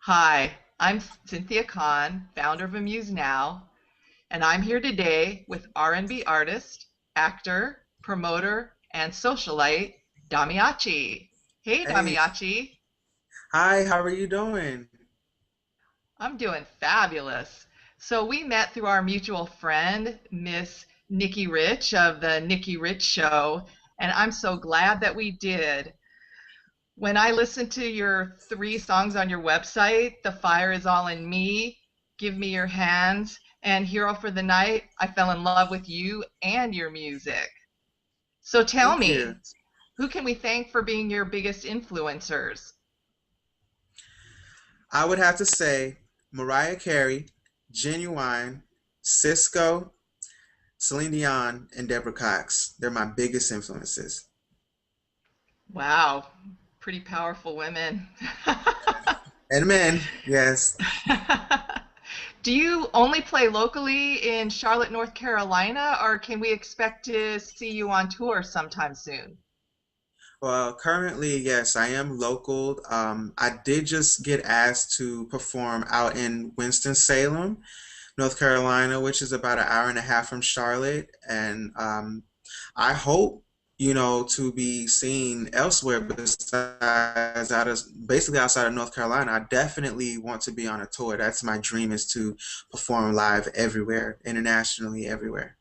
Hi, I'm Cynthia Kahn, founder of Amused Now, and I'm here today with R&B artist, actor, promoter, and socialite, Damiacci. Hey, Hey, Damiacci. hi, how are you doing? I'm doing fabulous. So we met through our mutual friend, Miss Nikki Rich of the Nikki Rich Show, and I'm so glad that we did. When I listened to your three songs on your website, The Fire Is All in Me, Give Me Your Hands, and Hero for the Night, I fell in love with you and your music. So tell Thank you. me, who can we thank for being your biggest influencers? I would have to say Mariah Carey, Genuine, Cisco, Celine Dion, and Deborah Cox. They're my biggest influences. Wow, pretty powerful women. And men, yes. Do you only play locally in Charlotte, North Carolina, or can we expect to see you on tour sometime soon? Well, currently, yes, I am local. I did just get asked to perform out in Winston-Salem, North Carolina, which is about an hour and a half from Charlotte. And I hope, to be seen elsewhere besides basically outside of North Carolina. I definitely want to be on a tour. That's my dream, is to perform live everywhere, internationally, everywhere.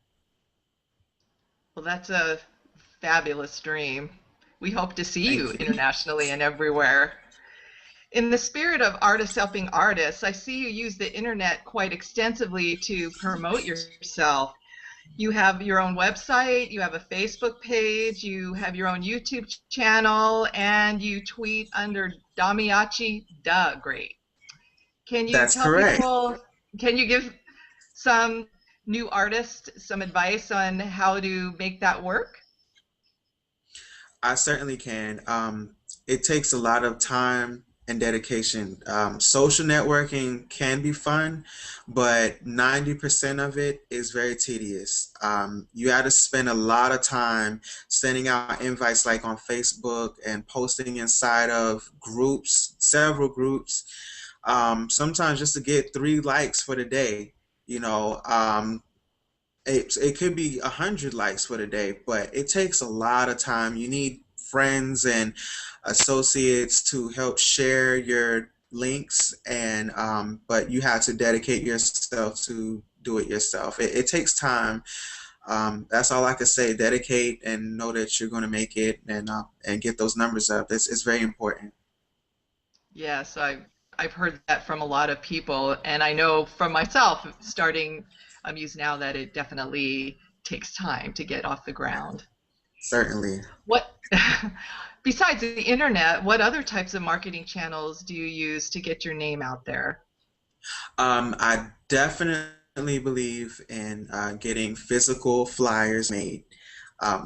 Well, that's a fabulous dream. We hope to see you Thank you. internationally and everywhere. In the spirit of artists helping artists, I see you use the internet quite extensively to promote yourself. You have your own website, you have a Facebook page, you have your own YouTube channel, and you tweet under Damiacci. Duh, great. Can you That's tell correct. people, can you give some new artists some advice on how to make that work? I certainly can. It takes a lot of time and dedication. Social networking can be fun, but 90% of it is very tedious. You got to spend a lot of time sending out invites like on Facebook and posting inside of groups, several groups, sometimes just to get 3 likes for the day. You know, it could be 100 likes for the day, but it takes a lot of time. You need friends and associates to help share your links, and but you have to dedicate yourself to do it yourself. It takes time. That's all I can say. Dedicate and know that you're going to make it, and get those numbers up. It's very important. Yes, I've heard that from a lot of people, and I know from myself starting Amuse Now that it definitely takes time to get off the ground. Certainly. What besides the internet, what other types of marketing channels do you use to get your name out there? I definitely believe in getting physical flyers made,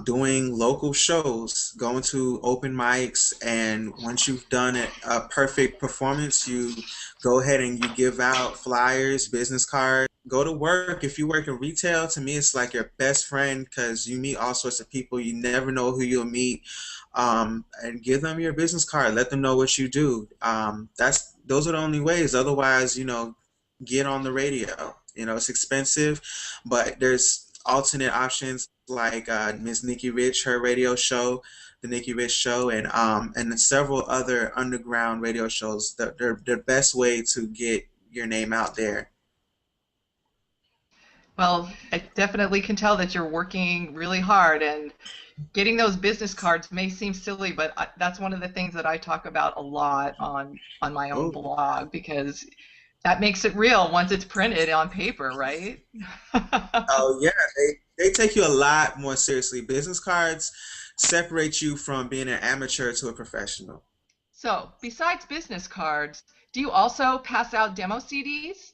doing local shows, going to open mics, and once you've done a perfect performance, you go ahead and you give out flyers, business cards. Go to work. If you work in retail, to me, it's like your best friend because you meet all sorts of people. You never know who you'll meet. And give them your business card. Let them know what you do. Those are the only ways. Otherwise, get on the radio. It's expensive, but there's alternate options like Miss Nikki Rich, her radio show, the Nikki Rich Show, and several other underground radio shows. They're the best way to get your name out there. Well, I definitely can tell that you're working really hard, and getting those business cards may seem silly, but that's one of the things that I talk about a lot on my own Oh, blog because that makes it real once it's printed on paper, right? oh yeah, they take you a lot more seriously. Business cards separate you from being an amateur to a professional. So, besides business cards, do you also pass out demo CDs?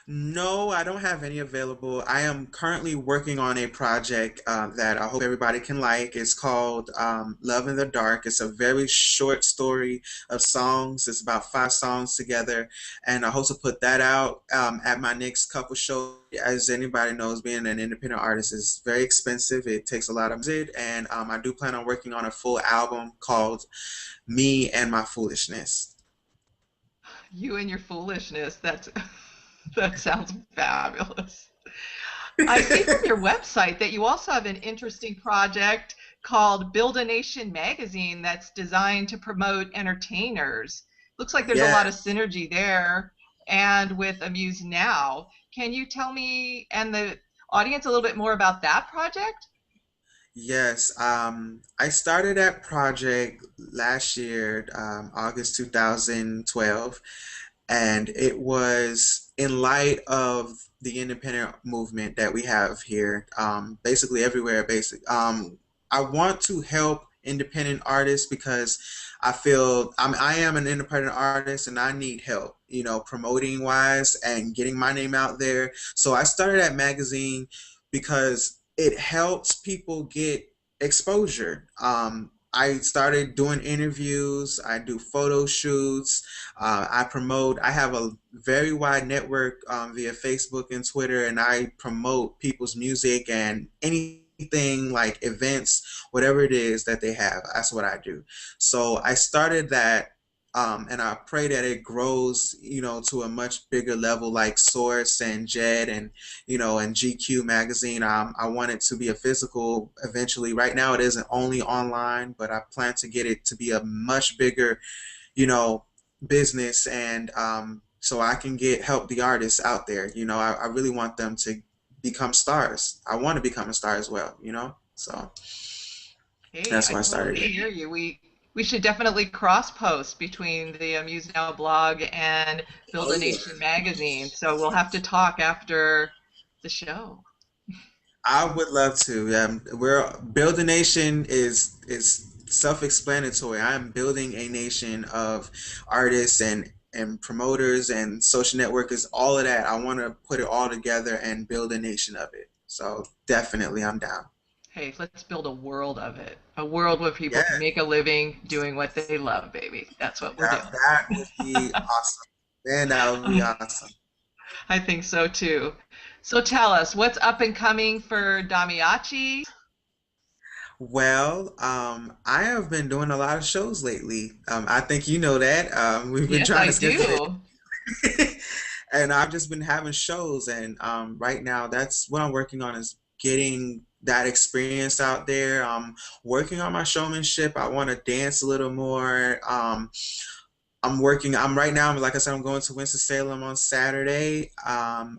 No, I don't have any available. I am currently working on a project that I hope everybody can like. It's called Love in the Dark. It's a very short story of songs. It's about 5 songs together, and I hope to put that out at my next couple shows. As anybody knows, being an independent artist is very expensive. It takes a lot of music, and I do plan on working on a full album called Me and My Foolishness. You and your foolishness. That's that sounds fabulous. I see from your website that you also have an interesting project called Build a Nation magazine that's designed to promote entertainers. Looks like there's a Yeah. lot of synergy there and with Amuse Now. Can you tell me and the audience a little bit more about that project? Yes, I started that project last year, August 2012, and it was in light of the independent movement that we have here, basically everywhere. I want to help independent artists because I am an independent artist and I need help, promoting wise and getting my name out there. So I started that magazine because it helps people get exposure. I started doing interviews. I do photo shoots. I promote. I have a very wide network via Facebook and Twitter, and I promote people's music and anything like events, whatever it is that they have. That's what I do. So I started that, and I pray that it grows, to a much bigger level, like Source and Jed and GQ magazine. I want it to be a physical eventually. Right now, it isn't only online, but I plan to get it to be a much bigger you know, business and so I can get help the artists out there. I really want them to become stars. I want to become a star as well. So Hey, that's I why I started totally it. hear you. We should definitely cross post between the Amuse Now blog and Build Oh a yeah. Nation magazine. So we'll have to talk after the show. I would love to. We're Build a Nation is self-explanatory. I am building a nation of artists and promoters and social networkers, all of that. I want to put it all together and build a nation of it. So definitely I'm down. Hey, let's build a world of it. A world where people Yeah, can make a living doing what they love, baby. That's what we're doing. that would be awesome. Man, that would be awesome. I think so too. So tell us, what's up and coming for Damiacci? Well, I have been doing a lot of shows lately. I think you know that. We've been Yes, trying I to schedule do. it, and I've just been having shows. And right now, that's what I'm working on is getting that experience out there. Working on my showmanship. I want to dance a little more. I'm right now, like I said, I'm going to Winston-Salem on Saturday. I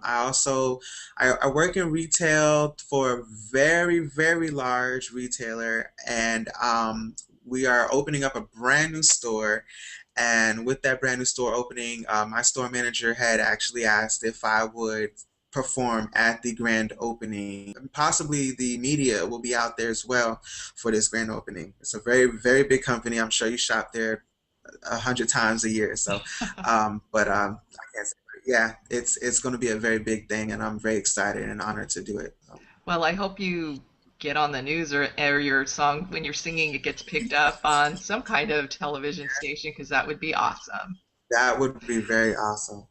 work in retail for a very, very large retailer, and we are opening up a brand new store. And with that brand new store opening, my store manager had actually asked if I would perform at the grand opening. Possibly the media will be out there as well for this grand opening. It's a very, very big company. I'm sure you shop there 100 times a year. So, but I can't say, yeah, it's going to be a very big thing, and I'm very excited and honored to do it. Well, I hope you get on the news or your song when you're singing it gets picked up on some kind of television station because that would be awesome. That would be very awesome.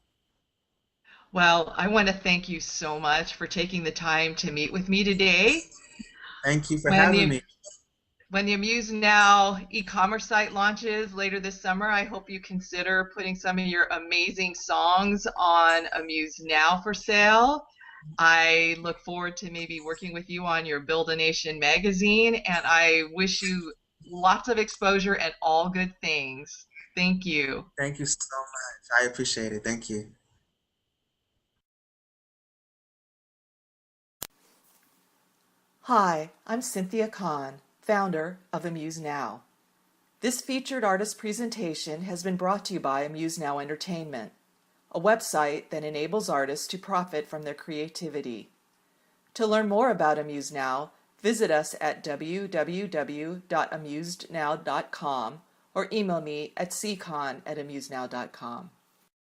Well, I want to thank you so much for taking the time to meet with me today. Thank you for When having the me. when the Amuse Now e-commerce site launches later this summer, I hope you consider putting some of your amazing songs on Amuse Now for sale. I look forward to maybe working with you on your Build a Nation magazine, and I wish you lots of exposure and all good things. Thank you. Thank you so much. I appreciate it. Thank you. Hi, I'm Cynthia Kahn, founder of Amuse Now. This featured artist presentation has been brought to you by Amuse Now Entertainment, a website that enables artists to profit from their creativity. To learn more about Amuse Now, visit us at www.amusednow.com or email me at ccon@amusenow.com.